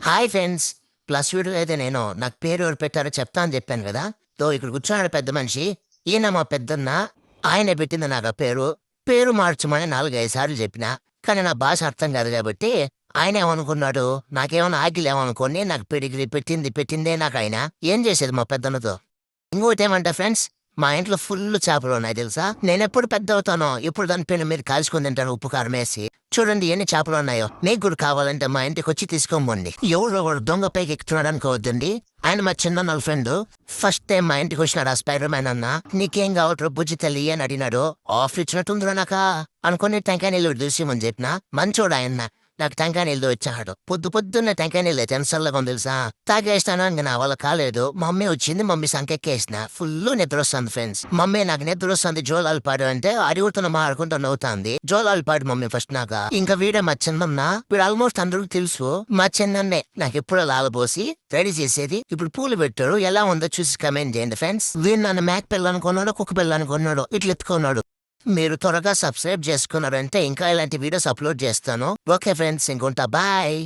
Hi friends. Plus video అయితే నాకు పేరు ఎవరు పెట్టారో చెప్తా అని చెప్పాను కదా. ఇక్కడ కూర్చున్నాడు పెద్ద మనిషి. ఈయన మా పెద్దన్న. ఆయనే పెట్టింది నాకు ఆ పేరు. పేరు మార్చమని 4, 5 సార్లు చెప్పినా. కానీ నా భాష అర్థం కాదు కాబట్టి ఆయన ఏమనుకున్నాడు, నాకేమైనా ఆగిలేమనుకోని నాకు పెడిగ్రీ పెట్టిందే నాకు ఆయన. ఏం చేసేది మా పెద్దన్నతో. ఇంకోటేమంటే ఫ్రెండ్స్, మా ఇంట్లో ఫుల్ చేపలున్నాయి తెలుసా? నేనెప్పుడు పెద్దవుతానో ఎప్పుడు దానిపైన మీరు కాల్చుకొని తింటాను ఉప్పు కారం వేసి. చూడండి ఎన్ని చేపలున్నాయో. మీకు కూడా కావాలంటే మా ఇంటికొచ్చి తీసుకోమండి. ఎవరో ఒకడు దొంగ పైకి ఎక్కుతున్నాడు అనుకోవద్దండి. ఆయన మా చిన్నన్నోళ్ళ ఫ్రెండ్. ఫస్ట్ టైం మా ఇంటికి వచ్చినాడు ఆ స్పైడర్ మ్యాన్ అన్న. నీకేం కావట్రో బుజ్జి తల్లి అని అడిగినాడు. ఆఫర్ ఇచ్చినట్టుందిరా నాకా అనుకుని టెంకాయ నీళ్ళు చూసిమని చెప్పిన. మంచోడు ఆయన. నాకు టెంకాయ నీళ్ళు వచ్చాడు. పొద్దున్నే టెంకాయ నీళ్ళు టెన్షన్లుగా ఉంది తెలుసా. తాగేస్తాను ఇంక నా వల్ల కాలేదు. మమ్మీ వచ్చింది, మమ్మీ సంకెక్కేసిన. ఫుల్ నిద్ర వస్తుంది ఫ్రెండ్స్. మమ్మీ నాకు నిద్ర వస్తుంది జోలాలు పాడు అంటే అడుగుతున్న మాడుకుంటూ నవ్వుతుంది. జోలాలు పాడు మమ్మీ ఫస్ట్ నాక. ఇంకా వీడే మా చిన్నమ్మ. వీడు ఆల్మోస్ట్ అందరికి తెలుసు. మా చిన్నన్నే నాకు ఎప్పుడు లాలబోసి రెడీ చేసేది. ఇప్పుడు పూలు పెట్టాడు. ఎలా ఉందో చూసి కమెంట్ చేయండి ఫ్రెండ్స్. వీడు నన్ను మేక పిల్ల అనుకున్నాడు, కుక్క పిల్ల అనుకున్నాడు. ఇట్లా ఎత్తుకున్నాడు. మీరు త్వరగా సబ్స్క్రైబ్ చేసుకున్నారంటే ఇంకా ఇలాంటి వీడియోస్ అప్లోడ్ చేస్తాను. ఓకే ఫ్రెండ్స్, ఇంకొంటా బాయ్.